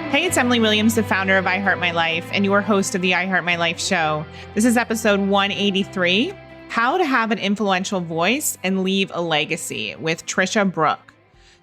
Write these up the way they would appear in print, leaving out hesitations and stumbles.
Hey, it's Emily Williams, the founder of I Heart My Life and your host of the I Heart My Life show. This is episode 183, How to Have an Influential Voice and Leave a Legacy with Tricia Brouk.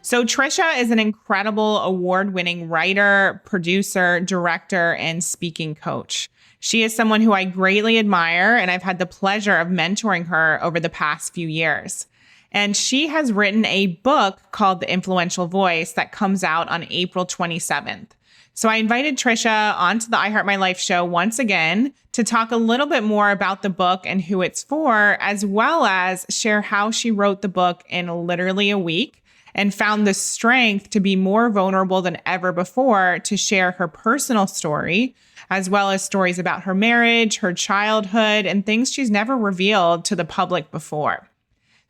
So Tricia is an incredible award-winning writer, producer, director, and speaking coach. She is someone who I greatly admire, and I've had the pleasure of mentoring her over the past few years. And she has written a book called The Influential Voice that comes out on April 27th. So I invited Tricia onto the I Heart My Life show once again to talk a little bit more about the book and who it's for, as well as share how she wrote the book in literally a week and found the strength to be more vulnerable than ever before to share her personal story, as well as stories about her marriage, her childhood, and things she's never revealed to the public before.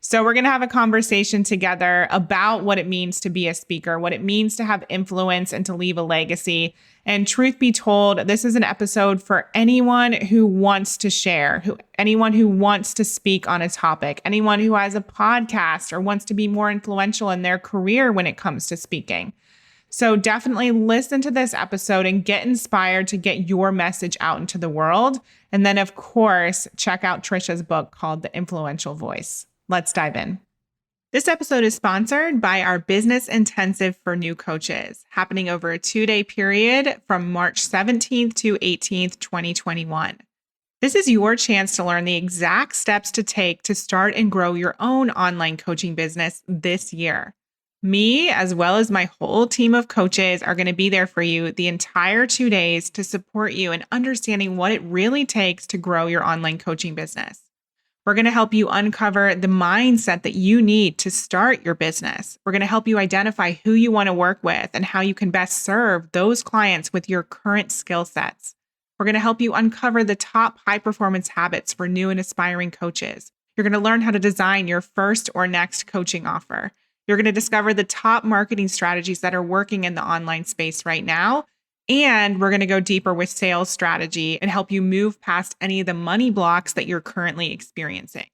So we're going to have a conversation together about what it means to be a speaker, what it means to have influence and to leave a legacy. And truth be told, this is an episode for anyone who wants to share, anyone who wants to speak on a topic, anyone who has a podcast or wants to be more influential in their career when it comes to speaking. So definitely listen to this episode and get inspired to get your message out into the world. And then, of course, check out Tricia's book called The Influential Voice. Let's dive in. This episode is sponsored by our Business Intensive for New Coaches, happening over a 2-day period from March 17th to 18th, 2021. This is your chance to learn the exact steps to take to start and grow your own online coaching business this year. Me, as well as my whole team of coaches, are going to be there for you the entire 2 days to support you in understanding what it really takes to grow your online coaching business. We're going to help you uncover the mindset that you need to start your business. We're going to help you identify who you want to work with and how you can best serve those clients with your current skill sets. We're going to help you uncover the top high-performance habits for new and aspiring coaches. You're going to learn how to design your first or next coaching offer. You're going to discover the top marketing strategies that are working in the online space right now. And we're going to go deeper with sales strategy and help you move past any of the money blocks that you're currently experiencing.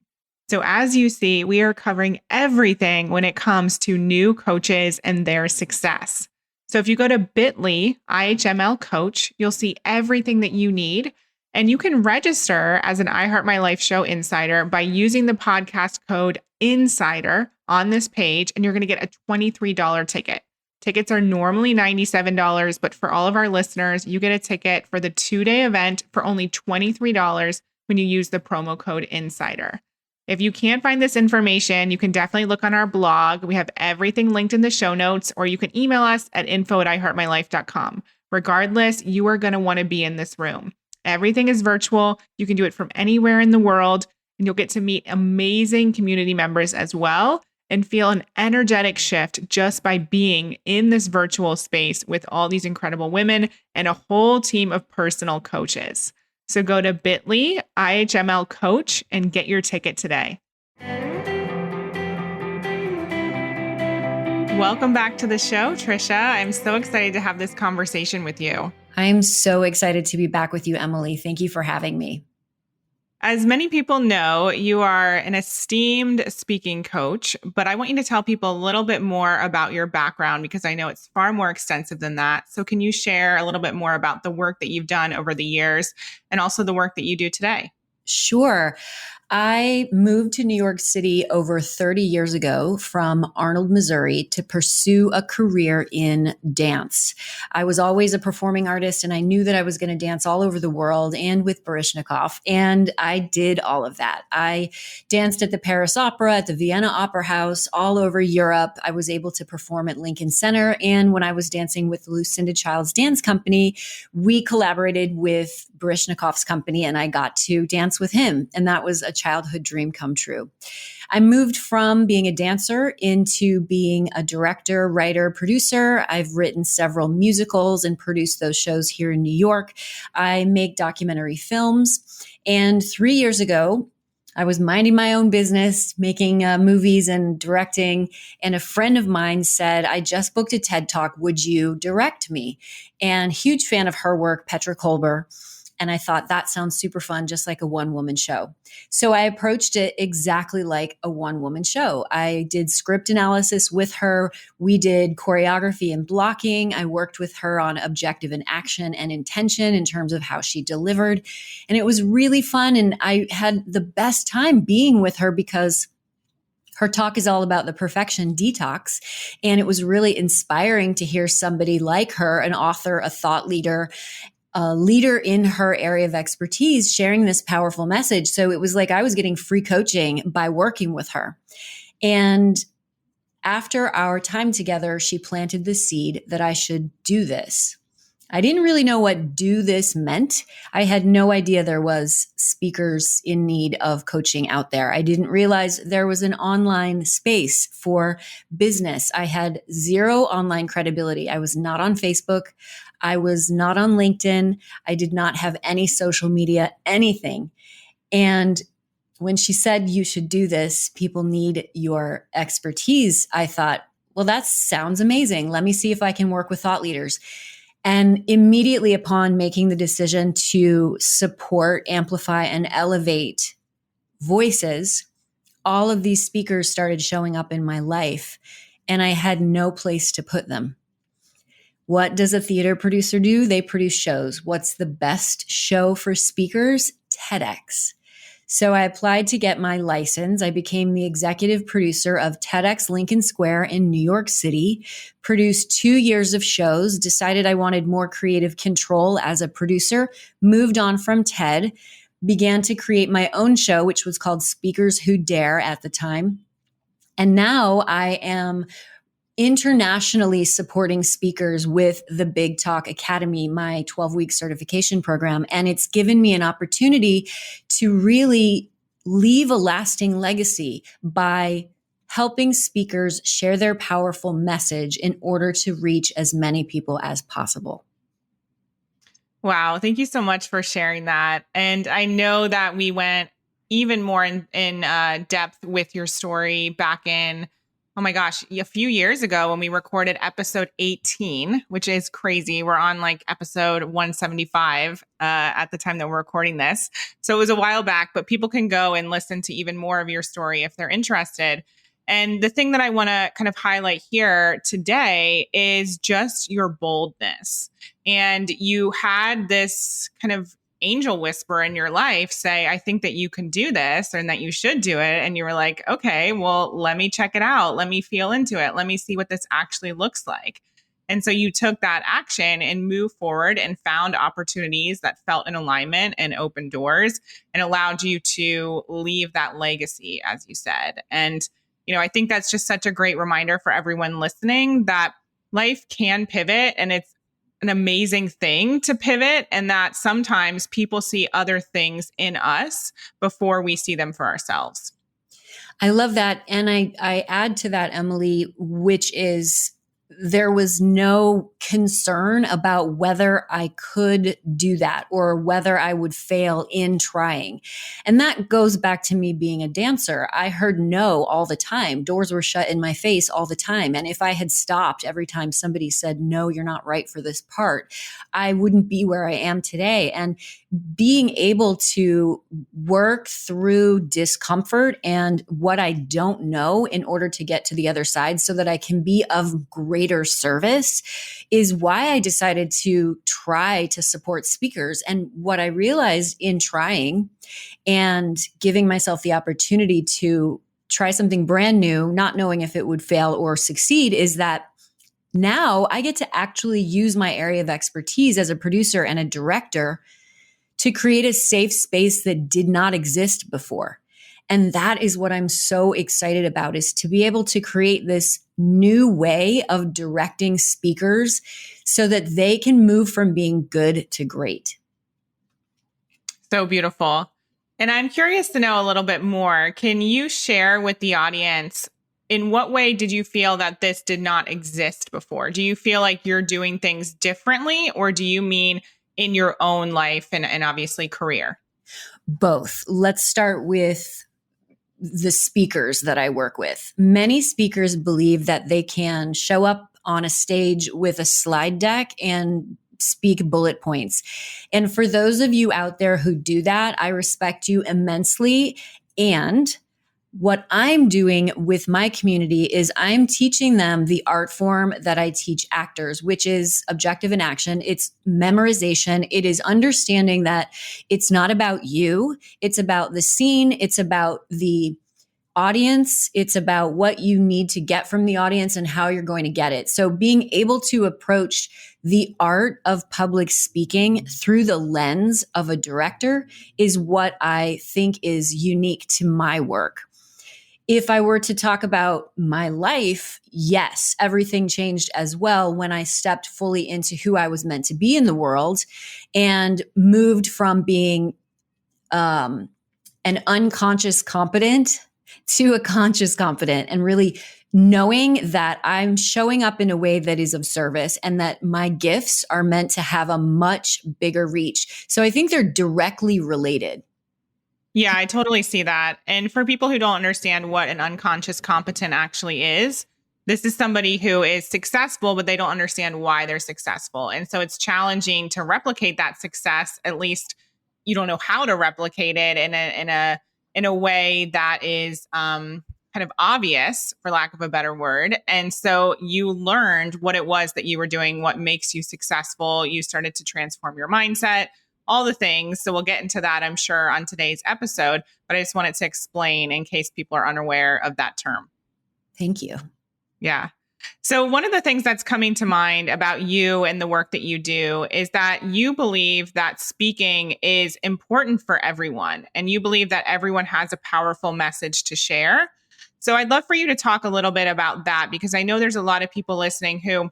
So as you see, we are covering everything when it comes to new coaches and their success. So if you go to bit.ly, IHML coach, you'll see everything that you need. And you can register as an I Heart My Life show insider by using the podcast code INSIDER on this page, and you're going to get a $23 ticket. Tickets are normally $97, but for all of our listeners, you get a ticket for the 2-day event for only $23 when you use the promo code INSIDER. If you can't find this information, you can definitely look on our blog. We have everything linked in the show notes, or you can email us at info@iheartmylife.com. Regardless, you are going to want to be in this room. Everything is virtual. You can do it from anywhere in the world, and you'll get to meet amazing community members as well and feel an energetic shift just by being in this virtual space with all these incredible women and a whole team of personal coaches. So go to bit.ly, IHML coach, and get your ticket today. Welcome back to the show, Tricia. I'm so excited to have this conversation with you. I'm so excited to be back with you, Emily. Thank you for having me. As many people know, you are an esteemed speaking coach, but I want you to tell people a little bit more about your background because I know it's far more extensive than that. So can you share a little bit more about the work that you've done over the years and also the work that you do today? Sure. I moved to New York City over 30 years ago from Arnold, Missouri to pursue a career in dance. I was always a performing artist and I knew that I was going to dance all over the world and with Baryshnikov. And I did all of that. I danced at the Paris Opera, at the Vienna Opera House, all over Europe. I was able to perform at Lincoln Center. And when I was dancing with the Lucinda Childs Dance Company, we collaborated with Baryshnikov's company and I got to dance with him. And that was a childhood dream come true. I moved from being a dancer into being a director, writer, producer. I've written several musicals and produced those shows here in New York. I make documentary films. And 3 years ago, I was minding my own business, making movies and directing. And a friend of mine said, I just booked a TED Talk. Would you direct me? And huge fan of her work, Petra Kolber. And I thought that sounds super fun, just like a one-woman show. So I approached it exactly like a one-woman show. I did script analysis with her. We did choreography and blocking. I worked with her on objective and action and intention in terms of how she delivered. And it was really fun. And I had the best time being with her because her talk is all about the perfection detox. And it was really inspiring to hear somebody like her, an author, a thought leader, a leader in her area of expertise, sharing this powerful message. So it was like I was getting free coaching by working with her. And after our time together, she planted the seed that I should do this. I didn't really know what do this meant. I had no idea there was speakers in need of coaching out there. I didn't realize there was an online space for business. I had zero online credibility. I was not on Facebook. I was not on LinkedIn. I did not have any social media, anything. And when she said, you should do this, people need your expertise, I thought, well, that sounds amazing. Let me see if I can work with thought leaders. And immediately upon making the decision to support, amplify, and elevate voices, all of these speakers started showing up in my life, and I had no place to put them. What does a theater producer do? They produce shows. What's the best show for speakers? TEDx. So I applied to get my license. I became the executive producer of TEDx Lincoln Square in New York City, produced 2 years of shows, decided I wanted more creative control as a producer, moved on from TED, began to create my own show, which was called Speakers Who Dare at the time. And now I am internationally supporting speakers with the Big Talk Academy, my 12-week certification program. And it's given me an opportunity to really leave a lasting legacy by helping speakers share their powerful message in order to reach as many people as possible. Wow. Thank you so much for sharing that. And I know that we went even more in depth with your story back in, oh my gosh, a few years ago when we recorded episode 18, which is crazy. We're on like episode 175 at the time that we're recording this. So it was a while back, but people can go and listen to even more of your story if they're interested. And the thing that I want to kind of highlight here today is just your boldness. And you had this kind of angel whisper in your life say, I think that you can do this and that you should do it. And you were like, okay, well, let me check it out. Let me feel into it. Let me see what this actually looks like. And so you took that action and moved forward and found opportunities that felt in alignment and opened doors and allowed you to leave that legacy, as you said. And, you know, I think that's just such a great reminder for everyone listening that life can pivot, and it's an amazing thing to pivot, and that sometimes people see other things in us before we see them for ourselves. I love that. And I add to that, Emily, which is there was no concern about whether I could do that or whether I would fail in trying. And that goes back to me being a dancer. I heard no all the time. Doors were shut in my face all the time. And if I had stopped every time somebody said, no, you're not right for this part, I wouldn't be where I am today. And being able to work through discomfort and what I don't know in order to get to the other side so that I can be of greater service is why I decided to try to support speakers. And what I realized in trying and giving myself the opportunity to try something brand new, not knowing if it would fail or succeed, is that now I get to actually use my area of expertise as a producer and a director to create a safe space that did not exist before. And that is what I'm so excited about, is to be able to create this new way of directing speakers so that they can move from being good to great. So beautiful. And I'm curious to know a little bit more. Can you share with the audience, in what way did you feel that this did not exist before? Do you feel like you're doing things differently, or do you mean in your own life and obviously career? Both. Let's start with the speakers that I work with. Many speakers believe that they can show up on a stage with a slide deck and speak bullet points. And for those of you out there who do that, I respect you immensely. And what I'm doing with my community is I'm teaching them the art form that I teach actors, which is objective and action. It's memorization. It is understanding that it's not about you. It's about the scene. It's about the audience. It's about what you need to get from the audience and how you're going to get it. So being able to approach the art of public speaking through the lens of a director is what I think is unique to my work. If I were to talk about my life, yes, everything changed as well when I stepped fully into who I was meant to be in the world and moved from being an unconscious competent to a conscious competent, and really knowing that I'm showing up in a way that is of service and that my gifts are meant to have a much bigger reach. So I think they're directly related. Yeah, I totally see that. And for people who don't understand what an unconscious competent actually is, this is somebody who is successful, but they don't understand why they're successful. And so it's challenging to replicate that success. At least you don't know how to replicate it in a way that is kind of obvious, for lack of a better word. And so you learned what it was that you were doing, what makes you successful. You started to transform your mindset, all the things. So we'll get into that, I'm sure, on today's episode. But I just wanted to explain in case people are unaware of that term. Thank you. Yeah. So one of the things that's coming to mind about you and the work that you do is that you believe that speaking is important for everyone. And you believe that everyone has a powerful message to share. So I'd love for you to talk a little bit about that, because I know there's a lot of people listening who,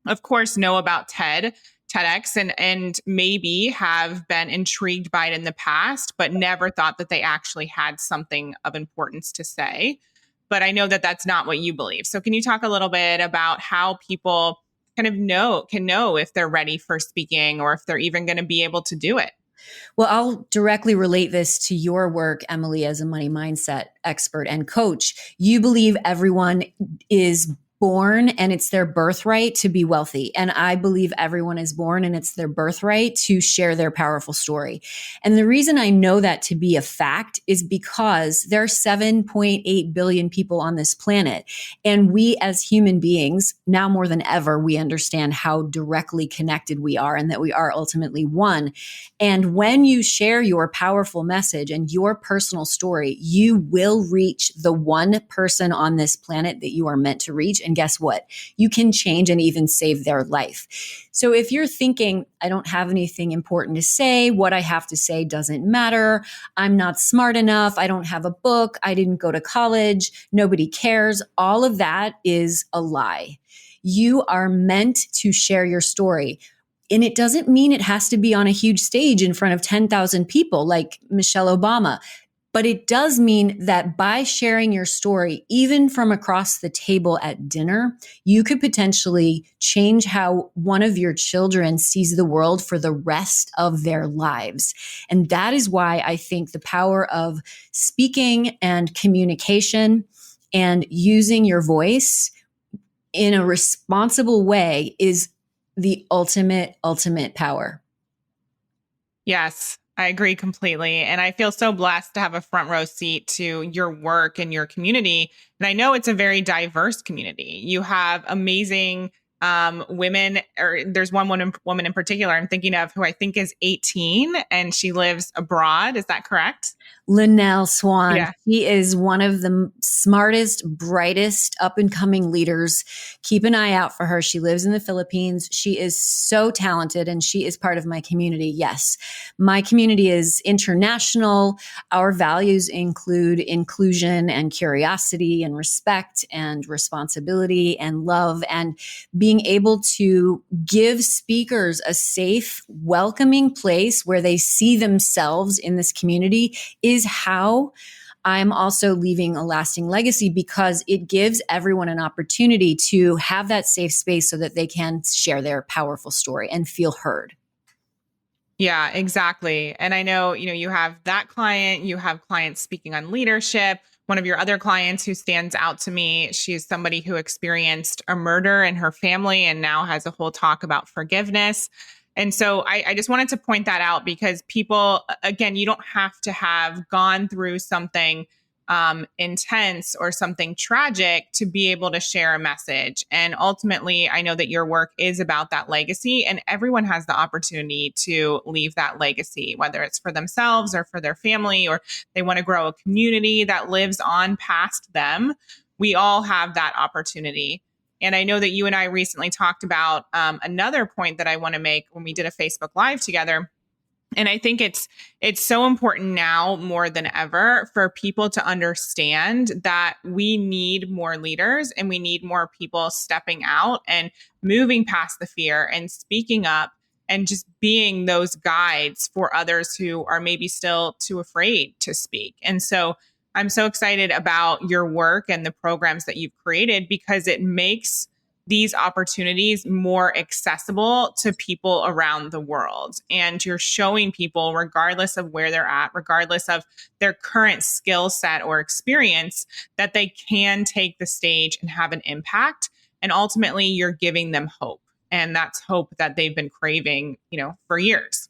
of course, know about TEDx, and maybe have been intrigued by it in the past, but never thought that they actually had something of importance to say. But I know that that's not what you believe. So can you talk a little bit about how people kind of can know if they're ready for speaking, or if they're even going to be able to do it? Well, I'll directly relate this to your work, Emily, as a money mindset expert and coach. You believe everyone is born and it's their birthright to be wealthy. And I believe everyone is born and it's their birthright to share their powerful story. And the reason I know that to be a fact is because there are 7.8 billion people on this planet. And we as human beings, now more than ever, we understand how directly connected we are and that we are ultimately one. And when you share your powerful message and your personal story, you will reach the one person on this planet that you are meant to reach. And guess what? You can change and even save their life. So if you're thinking, I don't have anything important to say, what I have to say doesn't matter, I'm not smart enough, I don't have a book, I didn't go to college, nobody cares, all of that is a lie. You are meant to share your story. And it doesn't mean it has to be on a huge stage in front of 10,000 people like Michelle Obama. But it does mean that by sharing your story, even from across the table at dinner, you could potentially change how one of your children sees the world for the rest of their lives. And that is why I think the power of speaking and communication and using your voice in a responsible way is the ultimate power. Yes, I agree completely. And I feel so blessed to have a front row seat to your work and your community. And I know it's a very diverse community. You have amazing women, or there's one woman in particular I'm thinking of who I think is 18 and she lives abroad. Is that correct? Linnell Swan. Yeah. She is one of the smartest, brightest, up and coming leaders. Keep an eye out for her. She lives in the Philippines. She is so talented and she is part of my community. Yes, my community is international. Our values include inclusion and curiosity and respect and responsibility and love, and being able to give speakers a safe, welcoming place where they see themselves in this community is how I'm also leaving a lasting legacy, because it gives everyone an opportunity to have that safe space so that they can share their powerful story and feel heard. Yeah, exactly. And I know, you have that client, you have clients speaking on leadership. One of your other clients who stands out to me, she's somebody who experienced a murder in her family and now has a whole talk about forgiveness. And so I just wanted to point that out because people, again, you don't have to have gone through something intense or something tragic to be able to share a message. And ultimately, I know that your work is about that legacy, and everyone has the opportunity to leave that legacy, whether it's for themselves or for their family, or they want to grow a community that lives on past them. We all have that opportunity. And I know that you and I recently talked about another point that I want to make when we did a Facebook Live together. And I think it's so important now more than ever for people to understand that we need more leaders and we need more people stepping out and moving past the fear and speaking up and just being those guides for others who are maybe still too afraid to speak. And so I'm so excited about your work and the programs that you've created because it makes these opportunities more accessible to people around the world. And you're showing people, regardless of where they're at, regardless of their current skill set or experience, that they can take the stage and have an impact. And ultimately, you're giving them hope. And that's hope that they've been craving, for years.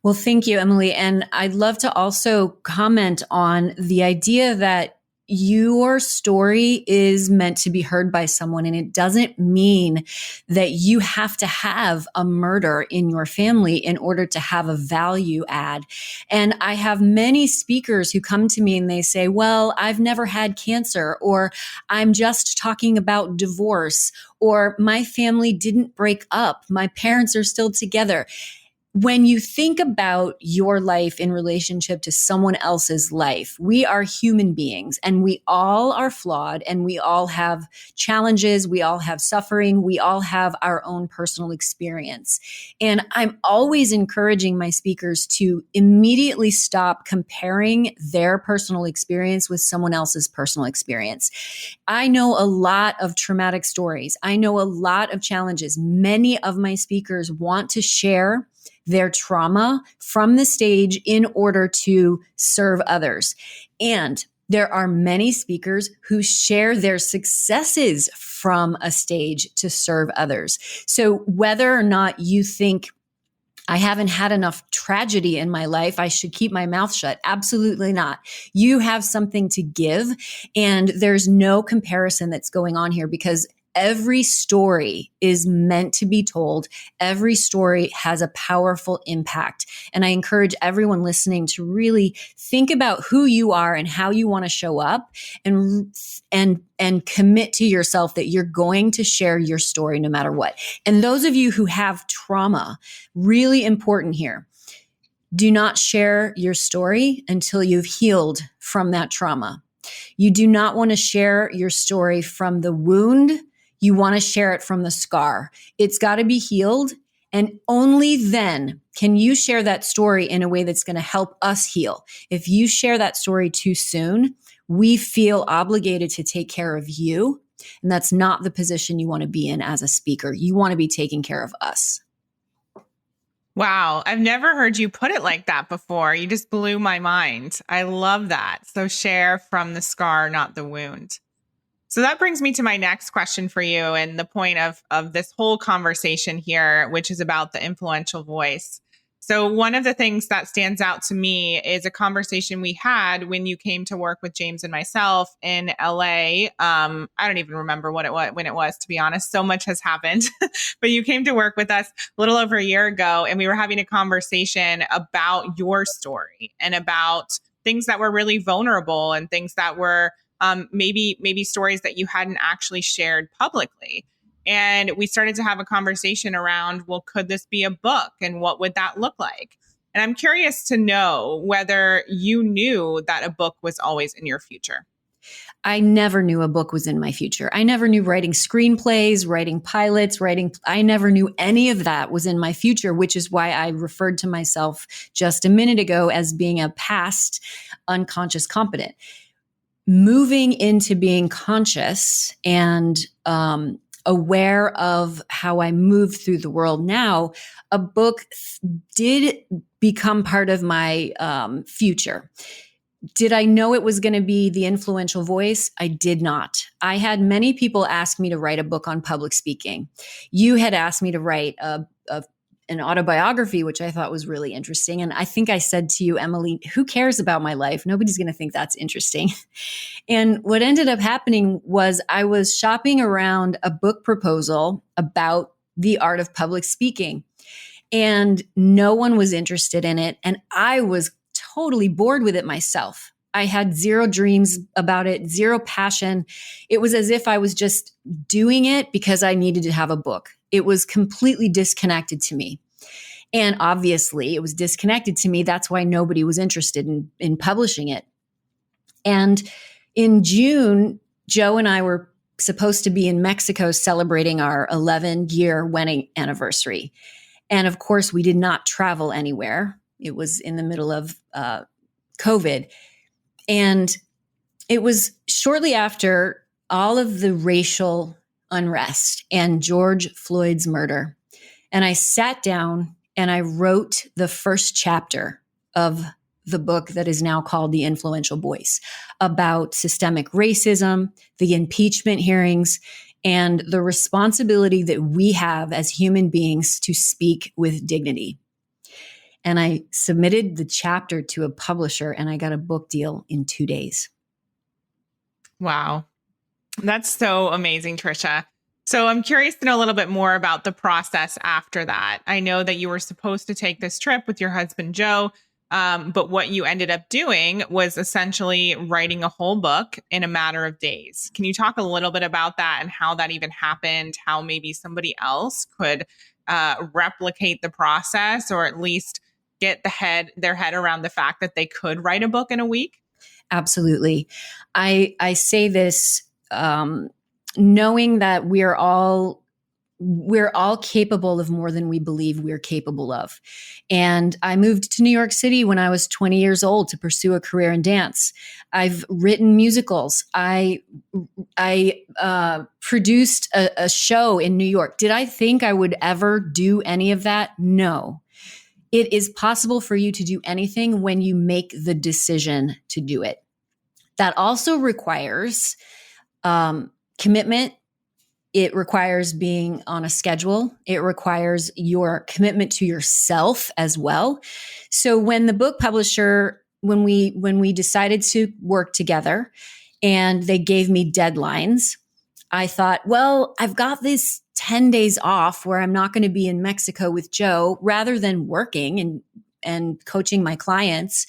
Well, thank you, Emily. And I'd love to also comment on the idea that your story is meant to be heard by someone. And it doesn't mean that you have to have a murder in your family in order to have a value add. And I have many speakers who come to me and they say, well, I've never had cancer, or I'm just talking about divorce, or my family didn't break up. My parents are still together. When you think about your life in relationship to someone else's life, we are human beings and we all are flawed and we all have challenges. We all have suffering. We all have our own personal experience. And I'm always encouraging my speakers to immediately stop comparing their personal experience with someone else's personal experience. I know a lot of traumatic stories. I know a lot of challenges. Many of my speakers want to share their trauma from the stage in order to serve others. And there are many speakers who share their successes from a stage to serve others. So whether or not you think I haven't had enough tragedy in my life, I should keep my mouth shut. Absolutely not. You have something to give, and there's no comparison that's going on here because every story is meant to be told. Every story has a powerful impact. And I encourage everyone listening to really think about who you are and how you want to show up and commit to yourself that you're going to share your story no matter what. And those of you who have trauma, really important here. Do not share your story until you've healed from that trauma. You do not want to share your story from the wound. You want to share it from the scar. It's got to be healed. And only then can you share that story in a way that's going to help us heal. If you share that story too soon, we feel obligated to take care of you. And that's not the position you want to be in as a speaker. You want to be taking care of us. Wow. I've never heard you put it like that before. You just blew my mind. I love that. So share from the scar, not the wound. So that brings me to my next question for you and the point of this whole conversation here, which is about the influential voice. So one of the things that stands out to me is a conversation we had when you came to work with James and myself in LA. I don't even remember when it was, to be honest. So much has happened, but you came to work with us a little over a year ago, and we were having a conversation about your story and about things that were really vulnerable and things that were maybe stories that you hadn't actually shared publicly. And we started to have a conversation around, well, could this be a book? And what would that look like? And I'm curious to know whether you knew that a book was always in your future. I never knew a book was in my future. I never knew writing screenplays, writing pilots, I never knew any of that was in my future, which is why I referred to myself just a minute ago as being a past unconscious competent. Moving into being conscious and aware of how I move through the world now, a book did become part of my future. Did I know it was going to be the influential voice? I did not. I had many people ask me to write a book on public speaking. You had asked me to write an an autobiography, which I thought was really interesting. And I think I said to you, Emily, who cares about my life? Nobody's going to think that's interesting. And what ended up happening was I was shopping around a book proposal about the art of public speaking, and no one was interested in it. And I was totally bored with it myself. I had zero dreams about it, zero passion. It was as if I was just doing it because I needed to have a book. It was completely disconnected to me. And obviously it was disconnected to me. That's why nobody was interested in publishing it. And in June, Joe and I were supposed to be in Mexico celebrating our 11-year wedding anniversary. And of course, we did not travel anywhere. It was in the middle of COVID. And it was shortly after all of the racial unrest and George Floyd's murder. And I sat down and I wrote the first chapter of the book that is now called The Influential Voice, about systemic racism, the impeachment hearings, and the responsibility that we have as human beings to speak with dignity. And I submitted the chapter to a publisher and I got a book deal in 2 days. Wow. That's so amazing, Tricia. So I'm curious to know a little bit more about the process after that. I know that you were supposed to take this trip with your husband, Joe, but what you ended up doing was essentially writing a whole book in a matter of days. Can you talk a little bit about that and how that even happened, how maybe somebody else could replicate the process, or at least get their head around the fact that they could write a book in a week? Absolutely. I say this knowing that we're all capable of more than we believe we're capable of. And I moved to New York City when I was 20 years old to pursue a career in dance. I've written musicals. I produced a show in New York. Did I think I would ever do any of that? No. It is possible for you to do anything when you make the decision to do it. That also requires commitment. It requires being on a schedule. It requires your commitment to yourself as well. So when the book publisher, when we decided to work together and they gave me deadlines, I thought, well, I've got this 10 days off where I'm not going to be in Mexico with Joe. Rather than working and coaching my clients,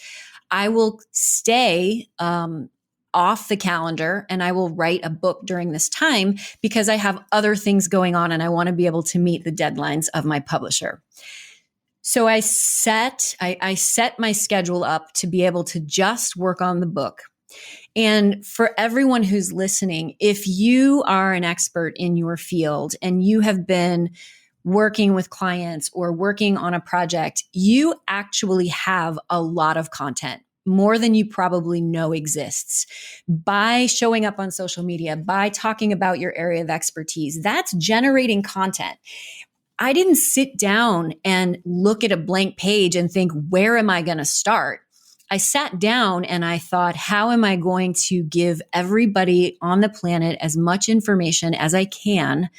I will stay off the calendar and I will write a book during this time because I have other things going on and I want to be able to meet the deadlines of my publisher. So I set my schedule up to be able to just work on the book. And for everyone who's listening, if you are an expert in your field and you have been working with clients or working on a project, you actually have a lot of content, more than you probably know exists. By showing up on social media, by talking about your area of expertise, that's generating content. I didn't sit down and look at a blank page and think, where am I going to start? I sat down and I thought, how am I going to give everybody on the planet as much information as I can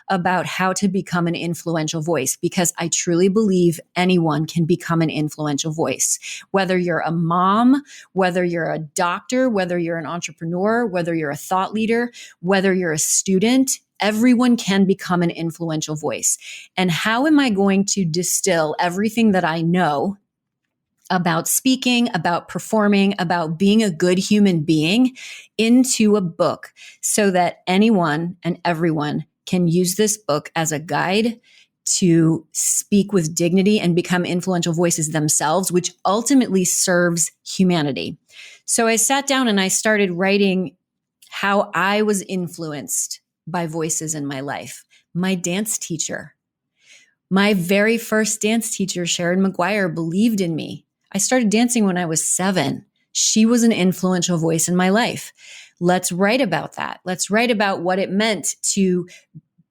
about how to become an influential voice? Because I truly believe anyone can become an influential voice. Whether you're a mom, whether you're a doctor, whether you're an entrepreneur, whether you're a thought leader, whether you're a student, everyone can become an influential voice. And how am I going to distill everything that I know about speaking, about performing, about being a good human being into a book so that anyone and everyone can use this book as a guide to speak with dignity and become influential voices themselves, which ultimately serves humanity. So I sat down and I started writing how I was influenced by voices in my life. My dance teacher, my very first dance teacher, Sharon McGuire, believed in me. I started dancing when I was 7. She was an influential voice in my life. Let's write about that. Let's write about what it meant to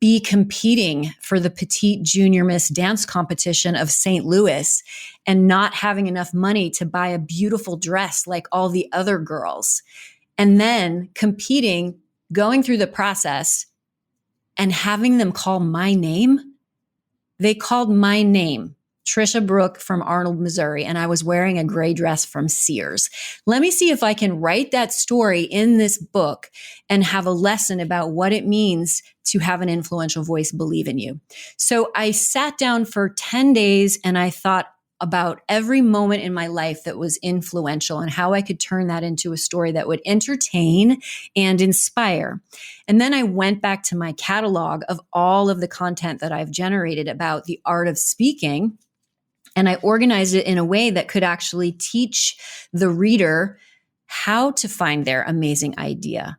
be competing for the Petite Junior Miss Dance Competition of St. Louis and not having enough money to buy a beautiful dress like all the other girls. And then competing, going through the process and having them call my name They called my name, Tricia Brouk from Arnold, Missouri, and I was wearing a gray dress from Sears. Let me see if I can write that story in this book and have a lesson about what it means to have an influential voice believe in you. So I sat down for 10 days and I thought about every moment in my life that was influential and how I could turn that into a story that would entertain and inspire. And then I went back to my catalog of all of the content that I've generated about the art of speaking. And I organized it in a way that could actually teach the reader how to find their amazing idea,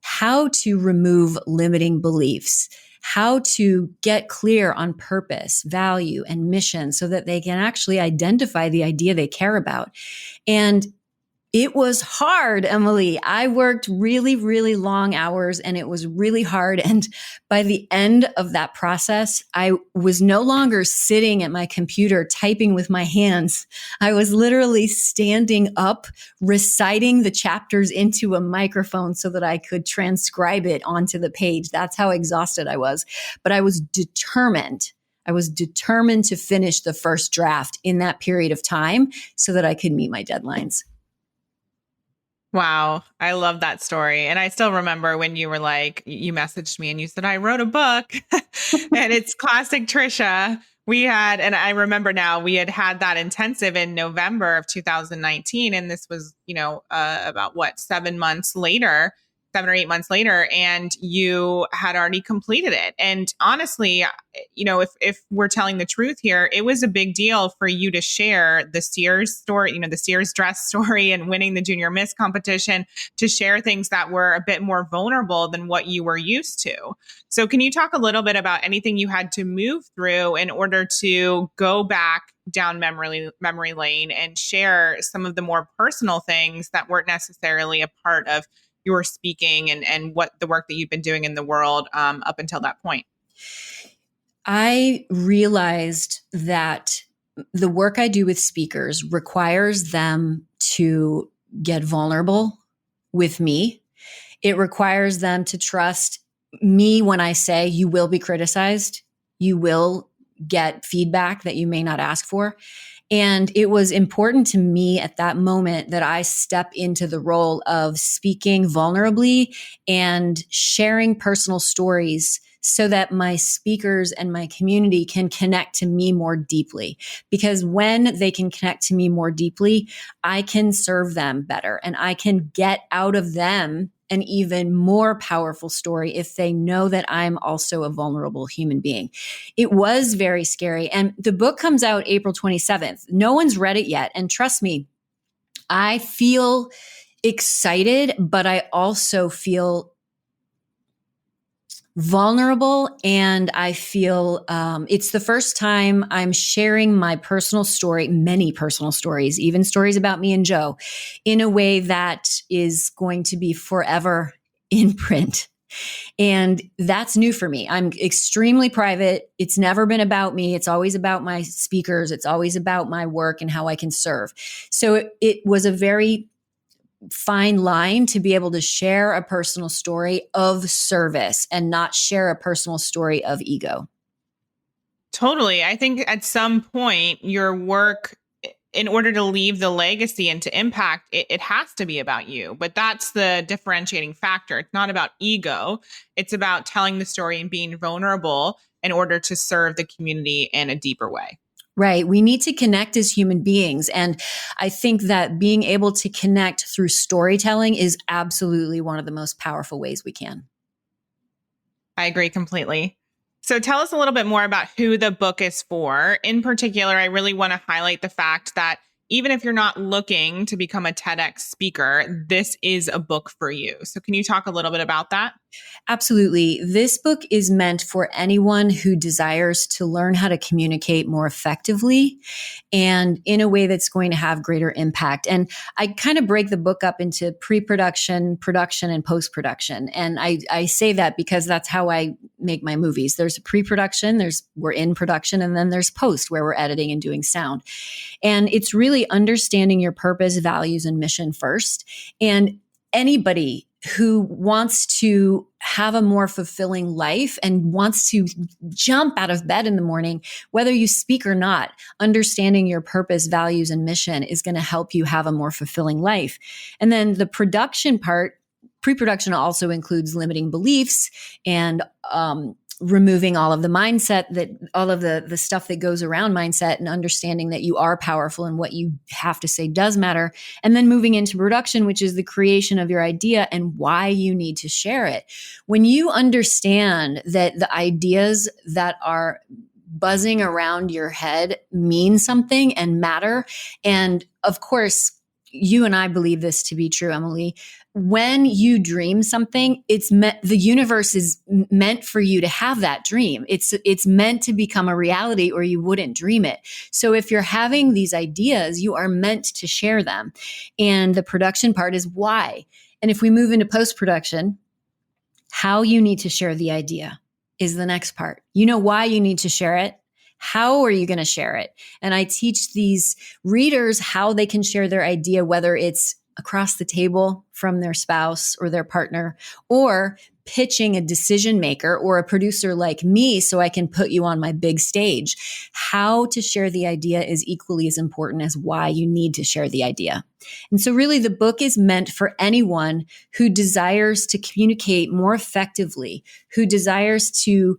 how to remove limiting beliefs, how to get clear on purpose, value, and mission so that they can actually identify the idea they care about. And it was hard, Emily. I worked really, really long hours and it was really hard. And by the end of that process, I was no longer sitting at my computer typing with my hands. I was literally standing up, reciting the chapters into a microphone so that I could transcribe it onto the page. That's how exhausted I was. But I was determined. I was determined to finish the first draft in that period of time so that I could meet my deadlines. Wow. I love that story. And I still remember when you were like, you messaged me and you said, I wrote a book and it's classic Tricia. And I remember now we had that intensive in November of 2019. And this was, about 7 or 8 months later, and you had already completed it. And honestly, if we're telling the truth here, it was a big deal for you to share the Sears story, the Sears dress story and winning the junior Miss competition, to share things that were a bit more vulnerable than what you were used to. So can you talk a little bit about anything you had to move through in order to go back down memory lane and share some of the more personal things that weren't necessarily a part of your speaking and what the work that you've been doing in the world up until that point? I realized that the work I do with speakers requires them to get vulnerable with me. It requires them to trust me when I say you will be criticized, you will get feedback that you may not ask for. And it was important to me at that moment that I step into the role of speaking vulnerably and sharing personal stories so that my speakers and my community can connect to me more deeply. Because when they can connect to me more deeply, I can serve them better and I can get out of them an even more powerful story if they know that I'm also a vulnerable human being. It was very scary. And the book comes out April 27th. No one's read it yet. And trust me, I feel excited, but I also feel vulnerable. And I feel it's the first time I'm sharing my personal story, many personal stories, even stories about me and Joe, in a way that is going to be forever in print. And that's new for me. I'm extremely private. It's never been about me. It's always about my speakers. It's always about my work and how I can serve. So it was a very fine line to be able to share a personal story of service and not share a personal story of ego. Totally. I think at some point your work, in order to leave the legacy and to impact, it has to be about you. But that's the differentiating factor. It's not about ego. It's about telling the story and being vulnerable in order to serve the community in a deeper way. Right. We need to connect as human beings. And I think that being able to connect through storytelling is absolutely one of the most powerful ways we can. I agree completely. So tell us a little bit more about who the book is for. In particular, I really want to highlight the fact that even if you're not looking to become a TEDx speaker, this is a book for you. So can you talk a little bit about that? Absolutely. This book is meant for anyone who desires to learn how to communicate more effectively and in a way that's going to have greater impact. And I kind of break the book up into pre-production, production, and post-production. And I say that because that's how I make my movies. There's a pre-production, we're in production, and then there's post where we're editing and doing sound. And it's really understanding your purpose, values, and mission first. And anybody who wants to have a more fulfilling life and wants to jump out of bed in the morning, whether you speak or not, understanding your purpose, values, and mission is going to help you have a more fulfilling life. And then the production part, pre-production also includes limiting beliefs and removing all of the mindset, that all of the stuff that goes around mindset, and understanding that you are powerful and what you have to say does matter. And then moving into production, which is the creation of your idea and why you need to share it. When you understand that the ideas that are buzzing around your head mean something and matter, and of course, you and I believe this to be true, Emily. When you dream something, the universe is meant for you to have that dream. It's meant to become a reality, or you wouldn't dream it. So if you're having these ideas, you are meant to share them. And the production part is why. And if we move into post-production, how you need to share the idea is the next part. You know why you need to share it. How are you going to share it? And I teach these readers how they can share their idea, whether it's across the table from their spouse or their partner, or pitching a decision maker or a producer like me so I can put you on my big stage. How to share the idea is equally as important as why you need to share the idea. And so really the book is meant for anyone who desires to communicate more effectively, who desires to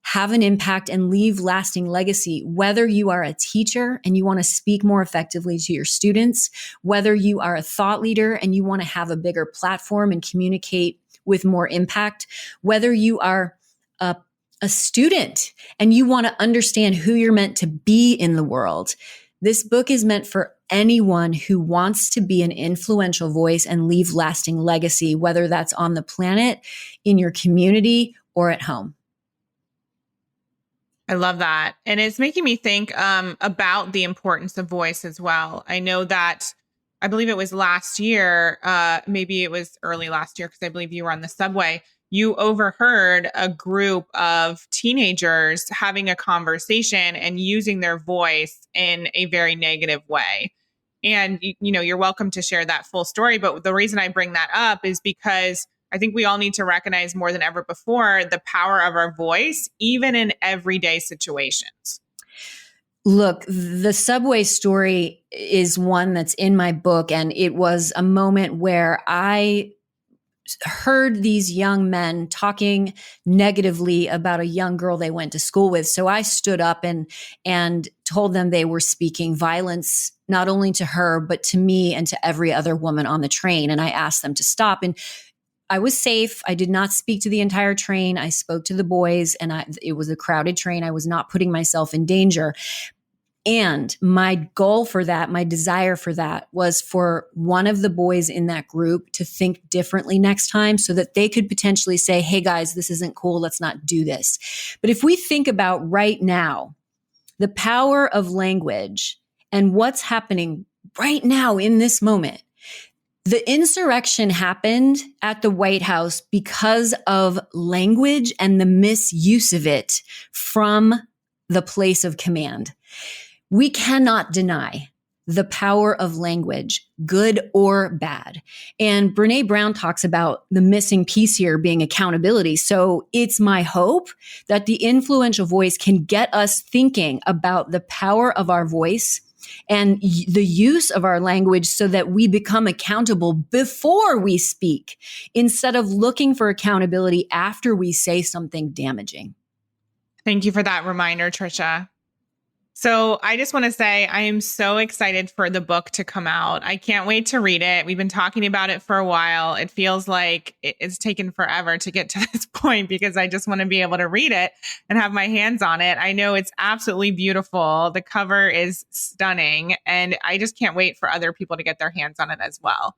have an impact and leave lasting legacy, whether you are a teacher and you want to speak more effectively to your students, whether you are a thought leader and you want to have a bigger platform and communicate with more impact, whether you are a student and you want to understand who you're meant to be in the world. This book is meant for anyone who wants to be an influential voice and leave lasting legacy, whether that's on the planet, in your community, or at home. I love that. And it's making me think about the importance of voice as well. I know that, I believe it was last year, maybe it was early last year, because I believe you were on the subway. You overheard a group of teenagers having a conversation and using their voice in a very negative way. And, you're welcome to share that full story. But the reason I bring that up is because I think we all need to recognize more than ever before the power of our voice, even in everyday situations. Look, the subway story is one that's in my book, and it was a moment where I heard these young men talking negatively about a young girl they went to school with. So I stood up and told them they were speaking violence, not only to her, but to me and to every other woman on the train. And I asked them to stop. And I was safe. I did not speak to the entire train. I spoke to the boys, and it was a crowded train. I was not putting myself in danger. And my goal for that, my desire for that, was for one of the boys in that group to think differently next time, so that they could potentially say, hey guys, this isn't cool. Let's not do this. But if we think about right now, the power of language and what's happening right now in this moment, the insurrection happened at the White House because of language and the misuse of it from the place of command. We cannot deny the power of language, good or bad. And Brene Brown talks about the missing piece here being accountability. So it's my hope that the influential voice can get us thinking about the power of our voice and the use of our language, so that we become accountable before we speak, instead of looking for accountability after we say something damaging. Thank you for that reminder, Tricia. So I just want to say I am so excited for the book to come out. I can't wait to read it. We've been talking about it for a while. It feels like it's taken forever to get to this point, because I just want to be able to read it and have my hands on it. I know it's absolutely beautiful. The cover is stunning, and I just can't wait for other people to get their hands on it as well.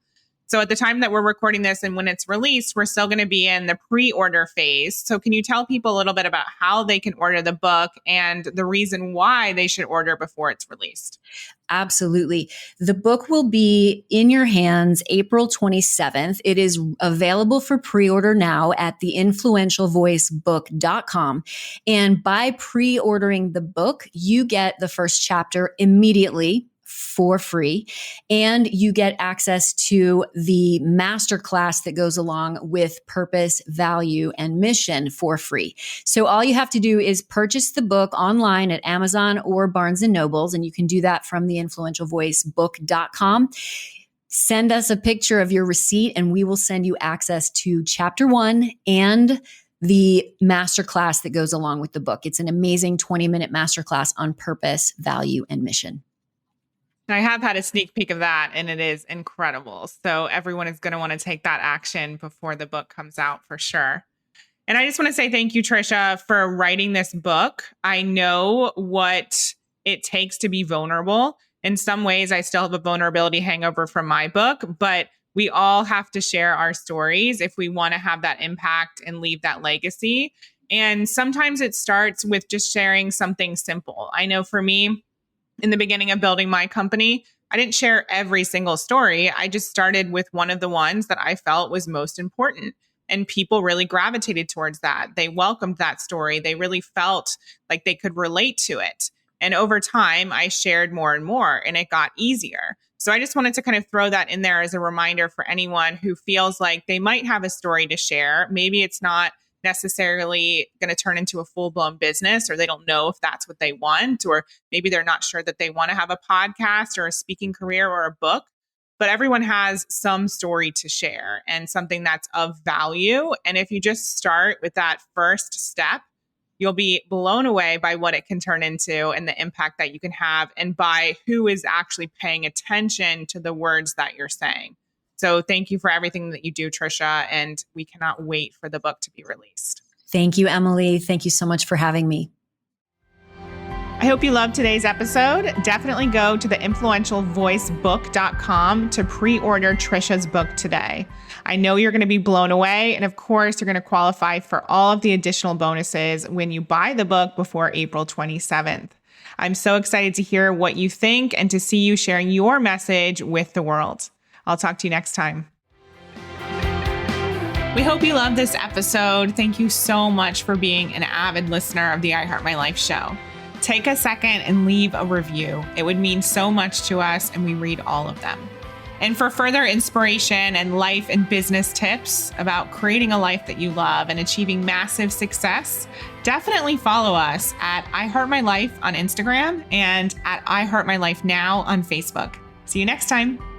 So at the time that we're recording this and when it's released, we're still going to be in the pre-order phase. So can you tell people a little bit about how they can order the book and the reason why they should order before it's released? Absolutely. The book will be in your hands April 27th. It is available for pre-order now at theinfluentialvoicebook.com. And by pre-ordering the book, you get the first chapter immediately for free. And you get access to the masterclass that goes along with purpose, value, and mission for free. So all you have to do is purchase the book online at Amazon or Barnes & Nobles, and you can do that from theinfluentialvoicebook.com. Send us a picture of your receipt and we will send you access to chapter 1 and the masterclass that goes along with the book. It's an amazing 20-minute masterclass on purpose, value, and mission. I have had a sneak peek of that and it is incredible. So everyone is going to want to take that action before the book comes out for sure. And I just want to say thank you, Tricia, for writing this book. I know what it takes to be vulnerable. In some ways, I still have a vulnerability hangover from my book, but we all have to share our stories if we want to have that impact and leave that legacy. And sometimes it starts with just sharing something simple. I know for me, in the beginning of building my company, I didn't share every single story. I just started with one of the ones that I felt was most important. And people really gravitated towards that. They welcomed that story. They really felt like they could relate to it. And over time, I shared more and more, and it got easier. So I just wanted to kind of throw that in there as a reminder for anyone who feels like they might have a story to share. Maybe it's not necessarily going to turn into a full-blown business, or they don't know if that's what they want, or maybe they're not sure that they want to have a podcast or a speaking career or a book. But everyone has some story to share and something that's of value. And if you just start with that first step, you'll be blown away by what it can turn into and the impact that you can have and by who is actually paying attention to the words that you're saying. So thank you for everything that you do, Tricia, and we cannot wait for the book to be released. Thank you, Emily. Thank you so much for having me. I hope you loved today's episode. Definitely go to theinfluentialvoicebook.com to pre-order Tricia's book today. I know you're going to be blown away. And of course, you're going to qualify for all of the additional bonuses when you buy the book before April 27th. I'm so excited to hear what you think and to see you sharing your message with the world. I'll talk to you next time. We hope you loved this episode. Thank you so much for being an avid listener of the I Heart My Life show. Take a second and leave a review. It would mean so much to us, and we read all of them. And for further inspiration and life and business tips about creating a life that you love and achieving massive success, definitely follow us at I Heart My Life on Instagram and at I Heart My Life Now on Facebook. See you next time.